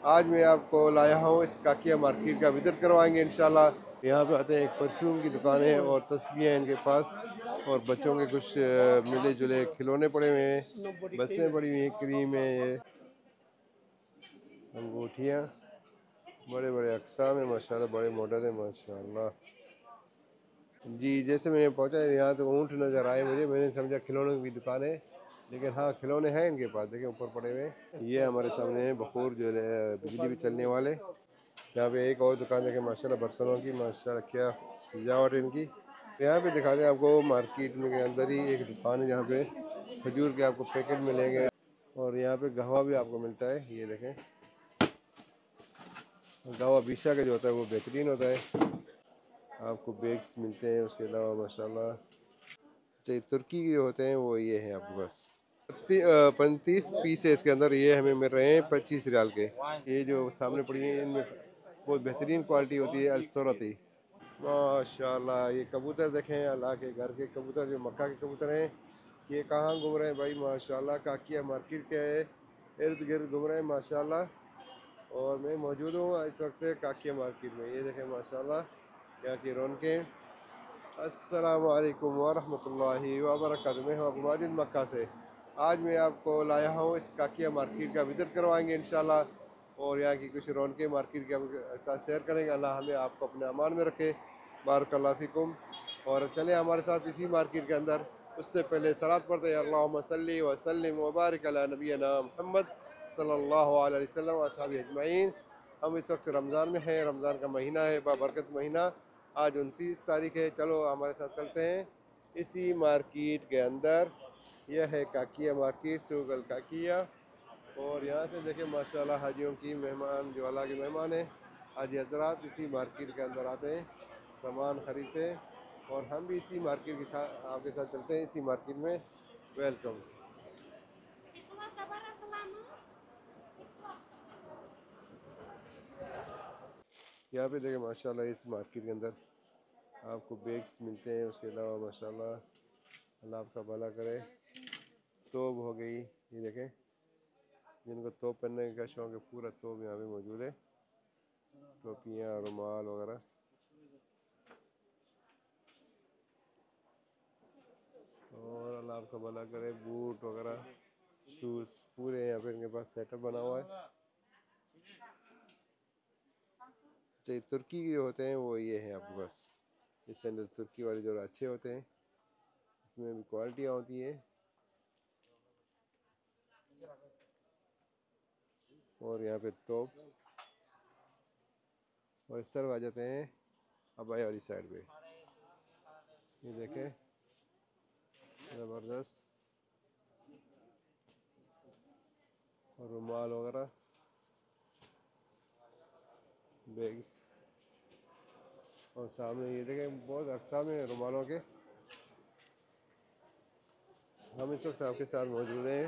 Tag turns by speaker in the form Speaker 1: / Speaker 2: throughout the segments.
Speaker 1: आज मैं आपको लाया हूँ इस काकिया मार्केट का विज़िट करवाएंगे इंशाल्लाह। यहाँ पे आते हैं, एक परफ्यूम की दुकान है और तस्वीरें हैं इनके पास, और बच्चों के कुछ मिले जुले खिलौने पड़े हुए हैं, बसें पड़ी हुई हैं, क्रीम है, ये अंगूठियाँ, बड़े बड़े अक़साम है माशाल्लाह, बड़े मॉडल है माशाल्लाह। जी, जैसे मैं पहुँचा यहाँ तो ऊँट नज़र आए मुझे, मैंने समझा खिलौनों की दुकान है, लेकिन हाँ खिलौने हैं इनके पास, देखिए ऊपर पड़े हुए हैं। ये हमारे सामने है बखूर जो है बिजली भी चलने वाले। यहाँ पे एक और दुकान देखें माशाल्लाह बर्तनों की, माशाल्लाह क्या सजावट है इनकी। यहाँ पे दिखाते हैं आपको मार्केट में के अंदर ही एक दुकान है जहाँ पे खजूर के आपको पैकेट मिलेंगे, और यहाँ पे गहवा भी आपको मिलता है। ये देखें गहवा बीशा का जो होता है वो बेहतरीन होता है। आपको बैग्स मिलते हैं, उसके अलावा माशाल्लाह चाहिए तुर्की के होते हैं वो ये हैं आपके पास। 35 पीस है इसके अंदर, ये हमें मिल रहे हैं 25 रियाल के। ये जो सामने पड़ी हैं इनमें बहुत बेहतरीन क्वालिटी होती है, अलसरती माशाल्लाह। ये कबूतर देखें, अल्लाह के घर के कबूतर, जो मक्का के कबूतर हैं, ये कहाँ घूम रहे हैं भाई माशाल्लाह, काकिया मार्केट के इर्द गिर्द घूम रहे हैं माशाल्लाह। और मैं मौजूद हूँ इस वक्त काकिया मार्केट में। ये देखें माशाल्लाह यहाँ की रौनकें। अस्सलामु अलैकुम वरहमतुल्लाहि वबरकातुहू। मैं हूँ अबू माजिद मक्का से। आज मैं आपको लाया हूँ इस काकिया मार्केट का विज़िट करवाएंगे इंशाल्लाह, और यहाँ की कुछ रौनकें मार्केट के आपके साथ शेयर करेंगे। अल्लाह हमें आपको अपने अमान में रखे, बारकल्लाह फ़िकुम। और चले हमारे साथ इसी मार्केट के अंदर। उससे पहले सलात पढ़ते हैं, अल्लाहुम्मा सल्ली व सल्लिम व बारिक अला नबियना मुहम्मद सल्लल्लाहु अलैहि वसल्लम व अस्हाबिही अजमईन। हम इस वक्त रमज़ान में हैं, रमज़ान का महीना है, बाबरकत महीना। आज 29 तारीख है। चलो हमारे साथ चलते हैं इसी मार्केट के अंदर। यह है काकिया मार्केट, सूक अल काकिया। और यहाँ से देखें माशाल्लाह हाजियों की मेहमान, जो अल्लाह के मेहमान हैं, हाजी हजरात इसी मार्केट के अंदर आते हैं, सामान ख़रीदते हैं। और हम भी इसी मार्केट के साथ आपके साथ चलते हैं, इसी मार्केट में। वेलकम। यहाँ पे देखें माशाल्लाह इस मार्केट के अंदर आपको बैग्स मिलते हैं, उसके अलावा माशाल्लाह अल्लाह आपका भला करे। तोप हो गई, ये देखें जिनको तोप पहनने का शौक़ है, पूरा तोप यहाँ पे मौजूद है, टोपियाँ, रुमाल वगैरह। और अल्लाह आपका भला करे, बूट वगैरह, शूज़ पूरे यहाँ पे इनके पास सेटअप बना हुआ है। चाहिए तुर्की के होते हैं वो ये हैं आपके पास, इसके अंदर तुर्की वाले जो अच्छे होते हैं, इसमें भी क्वालिटियाँ होती हैं। और यहाँ पे तोप, और इस तरफ आ जाते हैं अबाया वाली साइड पे। ये देखें ज़बरदस्त, और रुमाल वगैरह, बैग्स, और सामने ये देखें बहुत अक़साम है रुमालों के। हम इस वक्त आपके साथ मौजूद हैं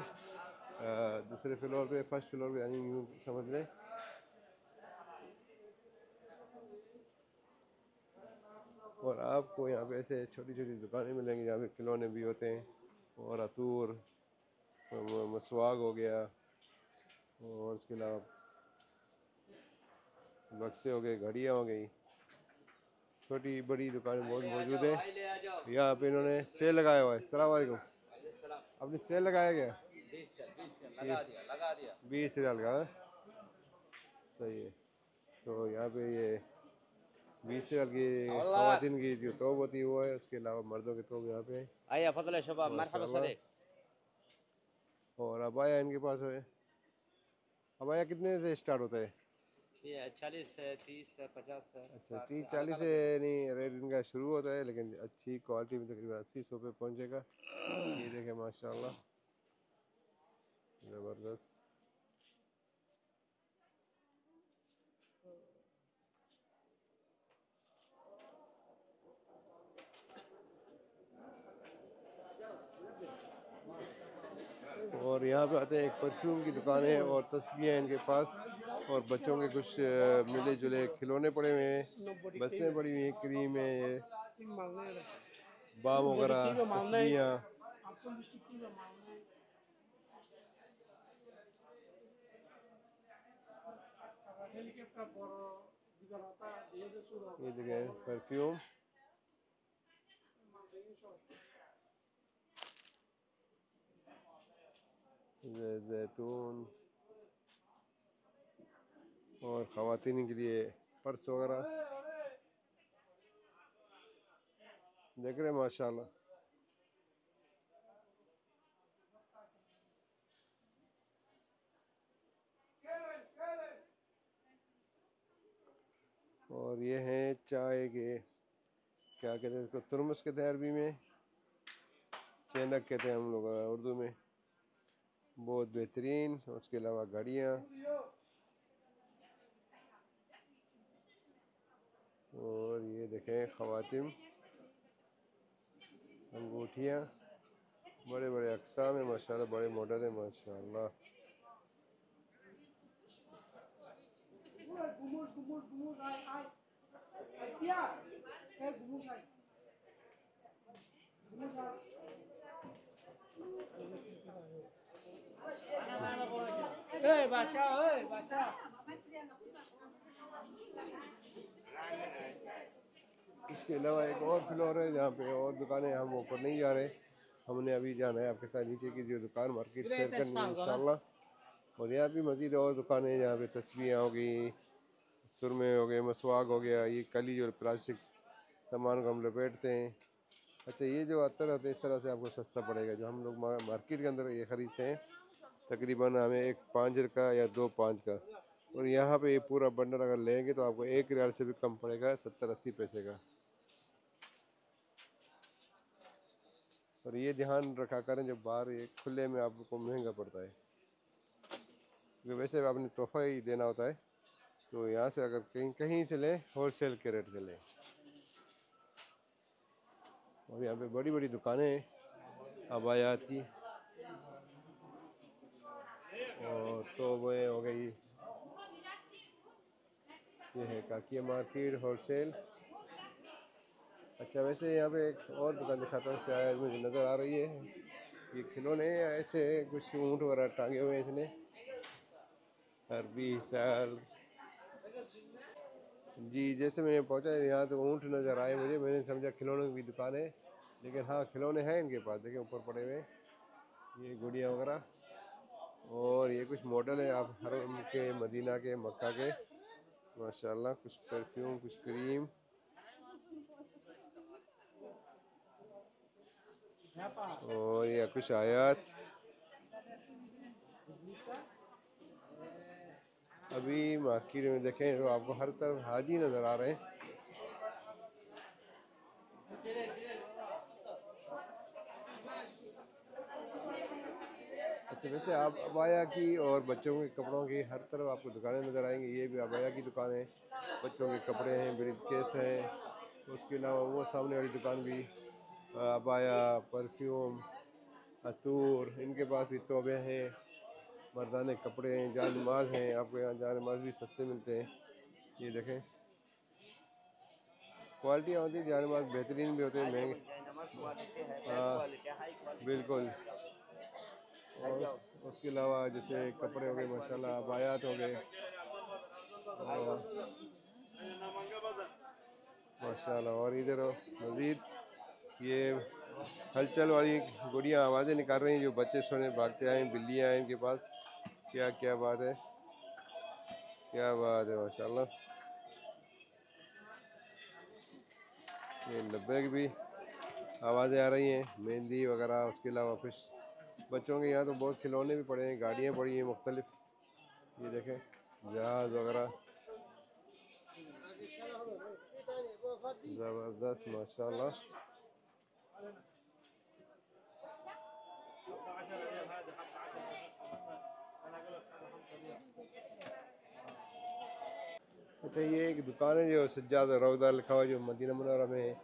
Speaker 1: दूसरे फ्लोर पे, फर्स्ट फ्लोर पे, यानी यूँ समझ लें। और आपको यहाँ पे ऐसे छोटी छोटी दुकानें मिलेंगी जहाँ पे खिलौने भी होते हैं, और अतूर, मसवाक हो गया, और उसके अलावा बक्से हो गए, घड़ियाँ हो गई, छोटी बड़ी दुकानें बहुत मौजूद हैं। यहाँ पे इन्होंने सेल लगाया हुआ है। अस्सलाम वालेकुम। आपने सेल लगाया क्या? 20 रियाल का, हाँ? सही है। तो यहाँ पे ये 20 रियाल की ख़वातीन की जो तोप होती है वो है, उसके अलावा मर्दों के तोप यहाँ पे माशाल्लाह। और अबाया इनके पास है। अबाया कितने से स्टार्ट होता है?
Speaker 2: ये 40 से 30 से 50 से।
Speaker 1: अच्छा, 30-40 से नहीं रेट इनका शुरू होता है, लेकिन अच्छी क्वालिटी में तकरीबन 80-100 पे पहुँचेगा। ये देखें माशाल्लाह ज़बरदस्त। और यहाँ पे आते हैं, एक परफ्यूम की दुकान है और तस्वीरें हैं इनके पास, और बच्चों के कुछ मिले जुले खिलौने पड़े हुए हैं, बसें पड़ी हुई हैं, क्रीम है, ये बाम वगैरह, तस्वीरें। ये देखें परफ्यूम, जैतून और ख़वातीन के लिए पर्स वगैरह देख रहे हैं माशाल्लाह। और ये हैं चाय के क्या कहते हैं इसको, तुरमुस कहते हैं अरबी में, चैनक कहते हैं हम लोग उर्दू में। बहुत बेहतरीन। उसके अलावा घड़ियाँ और ये देखें ख़वातीम, अंगूठियाँ, बड़े बड़े अक़साम हैं माशाल्लाह, बड़े मॉडल हैं माशाल्लाह। इसके अलावा एक और फ्लोर है जहाँ पे और दुकानें, हम ऊपर नहीं जा रहे, हमने अभी जाना है आपके साथ नीचे की जो दुकान मार्केट शेयर करनी है इंशाल्लाह। और यहाँ भी मज़ीद और दुकानें हैं जहाँ पे तस्बीहें हो गई, सुरमे हो गए, मसवाक हो गया, ये कली और प्लास्टिक सामान को हम लपेटते हैं। अच्छा, ये जो अत्तर होते हैं इस तरह से आपको सस्ता पड़ेगा। जो हम लोग मार्केट के अंदर ये ख़रीदते हैं तकरीबन हमें एक 5 का या 2 5 का, और यहाँ पे ये पूरा बंडल अगर लेंगे तो आपको 1 रियाल से भी कम पड़ेगा, 70-80 पैसे का। और ये ध्यान रखा करें जब बाहर ये खुले में आपको महंगा पड़ता है, क्योंकि वैसे आपने तोहफा ही देना होता है। तो यहाँ से अगर कहीं कहीं से लें, होलसेल के रेट से लें। और यहाँ पे बड़ी बड़ी दुकानें हैं अबायात की, और तोबे हो गई, ये है काकिया मार्केट होलसेल। अच्छा, वैसे यहाँ पे एक और दुकान दिखाता हूँ, शायद मुझे नज़र आ रही है, ये खिलौने ऐसे कुछ ऊँट वगैरह टांगे हुए हैं इसने, अरबी साल जी। जैसे मैं पहुँचा यहाँ तो ऊँट नज़र आए मुझे, मैंने समझा खिलौनों की दुकान है, लेकिन हाँ खिलौने हैं इनके पास, देखिए ऊपर पड़े हुए, ये गुड़िया वगैरह। और ये कुछ मॉडल है आप हरम के, मदीना के, मक्का के माशाल्लाह। कुछ परफ्यूम, कुछ क्रीम, और ये कुछ आयात। अभी मार्केट में देखें तो आपको हर तरफ हाजी नज़र आ रहे हैं। अच्छा, वैसे आप अबाया की और बच्चों के कपड़ों की हर तरफ आपको दुकानें नज़र आएंगी। ये भी अबाया की दुकान है, बच्चों के कपड़े हैं, ब्रीफ केस हैं। उसके अलावा वो सामने वाली दुकान भी अबाया, परफ्यूम, अतूर, इनके पास भी तोबे हैं, मर्दाने कपड़े हैं, जान नमाज हैं। आपको यहाँ जान नमाज भी सस्ते मिलते हैं। ये देखें क्वालिटी होती है, जान नमाज बेहतरीन भी होते हैं, महंगे। हाँ बिल्कुल। और उसके अलावा जैसे कपड़े हो गए माशाल्लाह, अबायात हो गए, और माशाल्लाह। और इधर मज़ीद ये हलचल वाली गुड़ियाँ आवाज़ें निकाल रही हैं, जो बच्चे सोने भागते आए, बिल्लियाँ हैं इनके पास। क्या क्या बात है, क्या बात है माशाल्लाह। ये लब्बैक भी आवाज़ें आ रही हैं, मेहंदी वगैरह। उसके अलावा फिर बच्चों के यहाँ तो बहुत खिलौने भी पड़े हैं, गाड़ियाँ पड़ी हैं मुख्तलिफ, ये देखें जहाज़ वगैरह, ज़बरदस्त माशाल्लाह। अच्छा, ये एक दुकान है जो सज्जाद रौदा लिखा हुआ, जो मदीना मुनव्वरा में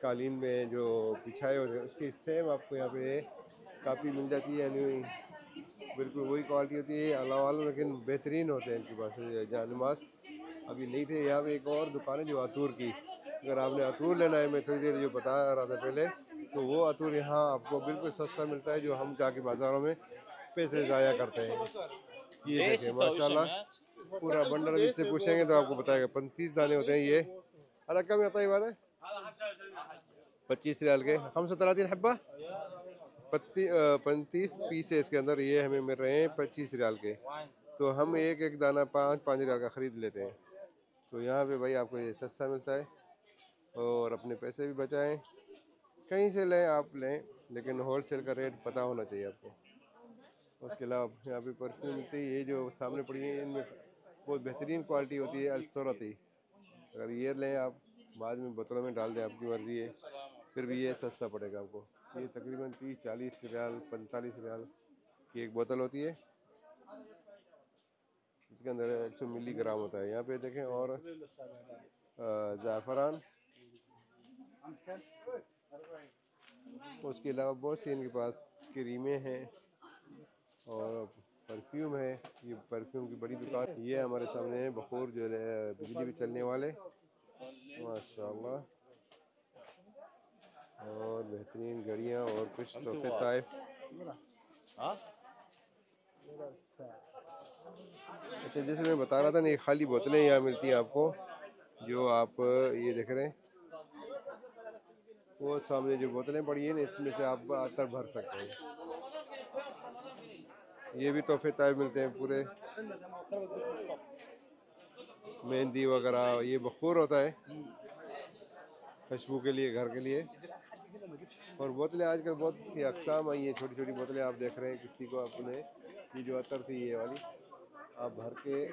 Speaker 1: कालीन में जो बिछाए होते हैं, उसकी सेम आपको यहाँ पे कापी मिल जाती है, यानी बिल्कुल वही क्वालिटी होती है अलावा, लेकिन बेहतरीन होते हैं इनके पास जानमाज। अभी नहीं थे। यहाँ पे एक और दुकान है जो अतूर की, अगर आपने अतूर लेना है, मैं थोड़ी देर जो बता रहा था पहले, तो वो अतूर यहाँ आपको बिल्कुल सस्ता मिलता है, जो हम जाके बाज़ारों में पैसे ज़ाया करते हैं। ये देखें माशाल्लाह, पूरा बंडल जिससे पूछेंगे तो आपको बताएगा। 35 दाने होते हैं ये। अलग कम आता है, ये बात है 25 रियाल के। हम 30 हब्बा 35 पीस है इसके अंदर, ये हमें मिल रहे हैं 25 रियाल के। तो हम एक एक दाना 5-5 रियाल का ख़रीद लेते हैं। तो यहाँ पे भाई आपको ये सस्ता मिलता है और अपने पैसे भी बचाएं। कहीं से लें आप लें, लेकिन होल सेल का रेट पता होना चाहिए आपको। उसके अलावा यहाँ पे परफ्यूम मिलती है, ये जो सामने पड़ी है इनमें बहुत बेहतरीन क्वालिटी होती है अलसरती। अगर ये लें आप, बाद में बोतलों में डाल दें, आपकी मर्ज़ी है, फिर भी ये सस्ता पड़ेगा आपको। ये तकरीबन 30-40 रियाल 45 रियाल की एक बोतल होती है, इसके अंदर 100 मिलीग्राम होता है। यहाँ पे देखें, और ज़ाफ़रान, उसके अलावा बहुत सी इनके पास क्रीमें हैं और परफ्यूम है। ये परफ्यूम की बड़ी दुकान, ये हमारे सामने है बखूर जो है बिजली पे चलने वाले, माशाल्लाह। और बेहतरीन घड़ियाँ और कुछ तोहफे ताइफ। अच्छा, जैसे मैं बता रहा था ना, ये खाली बोतलें यहाँ मिलती हैं आपको, जो आप ये देख रहे हैं, वो सामने जो बोतलें पड़ी हैं ना, इसमें से आप अतर भर सकते हैं। ये भी तोहफे ताइफ मिलते हैं पूरे, मेहंदी वगैरह। ये बखूर होता है खुशबू के लिए, घर के लिए। और बोतलें आजकल बहुत सी अकसाम आई हैं, छोटी छोटी बोतलें आप देख रहे हैं। किसी को अपने ये जो अतर थी ये वाली, आप भर के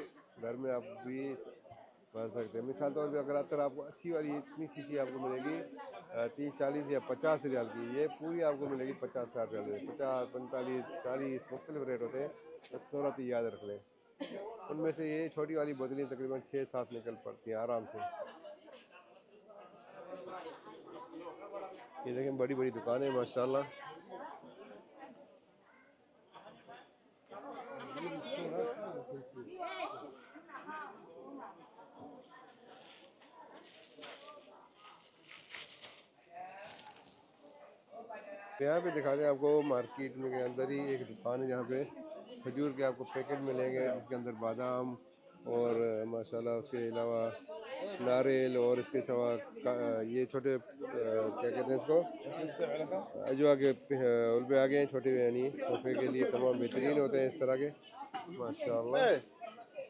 Speaker 1: घर में आप भी भर सकते हैं। मिसाल तौर पे अगर अतर आपको अच्छी वाली इतनी शीशी आपको मिलेगी 30-40 या 50 रियाल की, ये पूरी आपको मिलेगी 50-60 रियाल में। 50, 45, 40 मुख्तलिफ रेट होते हैं, बस सूरत याद रख लें। उनमें से ये छोटी वाली बोतलें तकरीबन 6-7 निकल पड़ती हैं आराम से। ये देखें, बड़ी बड़ी दुकानें माशाल्लाह। यहाँ पे दिखा दें आपको, मार्केट में के अंदर ही एक दुकान है जहाँ पे खजूर के आपको पैकेट मिलेंगे, जिसके अंदर बादाम और माशाल्लाह उसके अलावा नारियल, और इसके अलावा ये छोटे क्या कहते हैं इसको, अजवा के उल्बे आ गए हैं छोटे, यानी तोहफे के लिए तमाम बेहतरीन होते हैं इस तरह के, माशाल्लाह।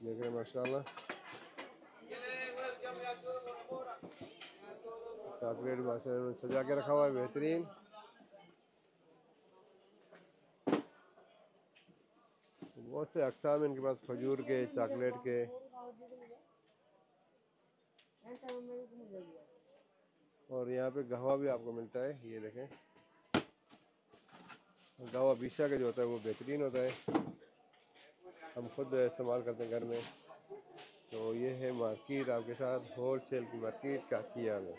Speaker 1: देख रहे हैं माशाल्लाह, चॉकलेट माशाल्लाह सजा के रखा हुआ है बेहतरीन। बहुत से अकसाम इनके पास, खजूर के, चॉकलेट के। और यहाँ पे गहवा भी आपको मिलता है, ये देखें, गहवा बीशा का जो होता है वो बेहतरीन होता है, हम खुद इस्तेमाल करते हैं घर में। तो ये है मार्केट आपके साथ, होल सेल की मार्केट काकिया में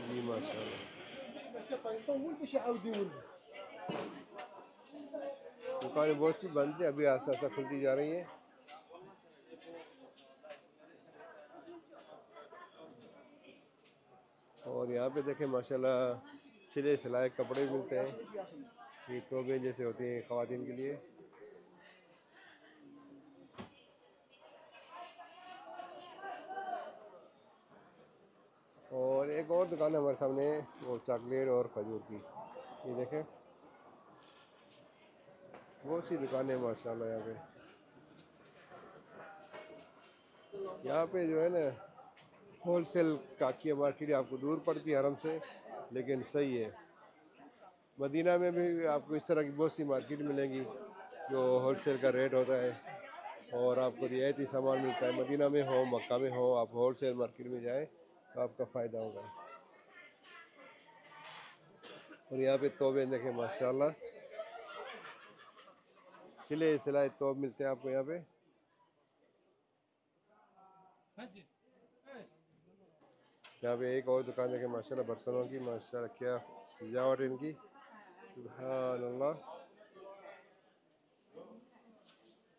Speaker 1: जी, माशाल्लाह। दुकानें बहुत सी बंद थी, अभी आस्ता आस्ता खुलती जा रही हैं। और यहाँ पे देखें माशाल्लाह, सिले सिलाए कपड़े भी मिलते हैं, ये टोबे जैसे होती हैं ख़वातीन के लिए। और एक और दुकान है हमारे सामने, वो चॉकलेट और खजूर की, ये देखें, बहुत सी दुकानें हैं माशाल्लाह। यहाँ पे जो है ना, होल सेल काकिया मार्केट आपको दूर पड़ती है हरम से, लेकिन सही है। मदीना में भी आपको इस तरह की बहुत सी मार्केट मिलेंगी जो होल सेल का रेट होता है और आपको रियायती सामान मिलता है। मदीना में हो, मक्का में हो, आप होल सेल मार्केट में जाएँ तो आपका फ़ायदा होगा। और यहाँ पे तोबे देखें माशाल्लाह, सिले सिलाए तोब मिलते हैं आपको यहाँ पे। यहाँ पे एक और दुकान देखें माशाल्लाह, बर्तनों की, माशाल्लाह क्या सजावट इनकी, सुभान अल्लाह,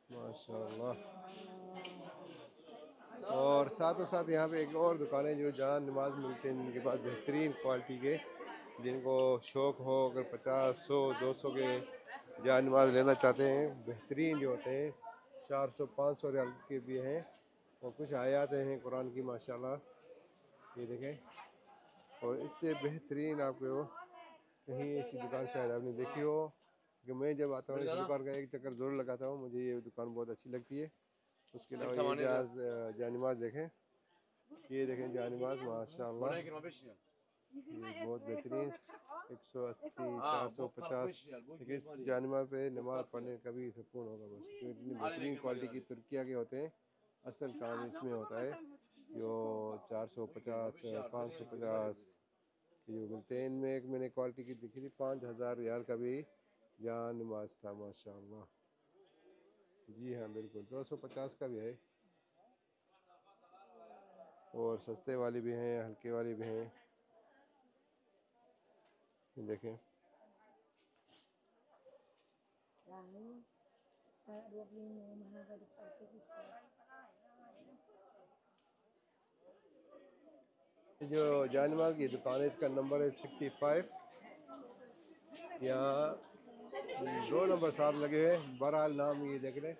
Speaker 1: माशाल्लाह। और साथ यहाँ पे एक और दुकान है जो जहाँ नमाज मिलते हैं, इनके पास बेहतरीन क्वालिटी के जिनको शौक़ हो, अगर 50, 100, 200 के जान नमाज लेना चाहते हैं, बेहतरीन जो होते हैं 400, 500 रियाल के भी हैं, और कुछ आयात हैं कुरान की माशाल्लाह, ये देखें। और इससे बेहतरीन आपको कहीं ऐसी दुकान शायद आपने देखी हो, कि मैं जब आता हूँ इस दुकान का एक चक्कर ज़रूर लगाता हूँ, मुझे ये दुकान बहुत अच्छी लगती है। उसके अलावा ये जानिमाज देखें, ये देखें जानिमाज माशाल्लाह, ये बहुत बेहतरीन 180, 450। लेकिन इस जानिमाज पे नमाज पढ़ने का भी सुकून होगा बस, क्योंकि इतनी बेहतरीन क्वालिटी की तुर्किया के होते हैं। असल काम इसमें होता है जो 450, 550 की जो मिलते हैं, इनमें एक मैंने क्वालिटी की दिखी थी 5000 रियाल का भी जान नमाज था माशाल्लाह। जी हाँ बिल्कुल, 250 का भी है, और सस्ते वाली भी हैं, हल्के वाली भी हैं, देखें। जो जानमाल की दुकान है, इसका नंबर है 65, यहाँ 2 नंबर साथ लगे हुए हैं। बहरहाल नाम ये देख लें,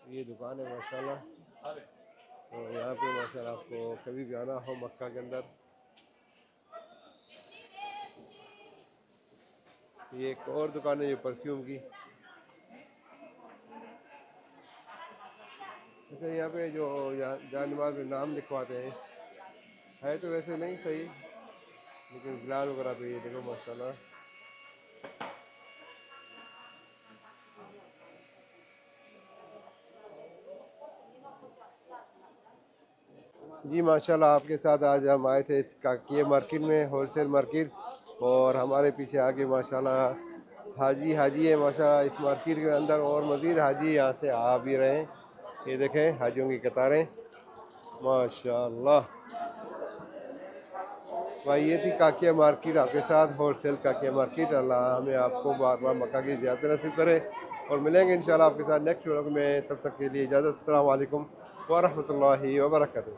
Speaker 1: ये दुकान है माशाल्लाह। तो यहाँ पे माशाल्लाह आपको कभी भी आना हो मक्का के अंदर। ये एक और दुकान है जो परफ्यूम की। अच्छा, यहाँ पे जो जानमाज में नाम लिखवाते हैं, है तो वैसे नहीं सही, लेकिन गिलास वगैरह पे ये देखो माशाल्लाह। जी माशाल्लाह, आपके साथ आज हम आए थे इस काकिया मार्केट में, होलसेल मार्केट, और हमारे पीछे आगे माशाल्लाह हाजी है माशाल्लाह इस मार्केट के अंदर, और मज़ीद हाजी यहाँ से आ भी रहे हैं। ये देखें हाजियों की कतारें माशाल्लाह। भाई ये थी काकिया मार्केट, आपके साथ होलसेल काकिया मार्केट। अल्लाह हमें आपको बार बार मक्का की ज़ियारत नसीब करे, और मिलेंगे इंशाल्लाह आपके साथ नेक्स्ट वीडियो में। तब तक के लिए इजाज़त, अस्सलाम वालेकुम व रहमतुल्लाहि व बरकातहू।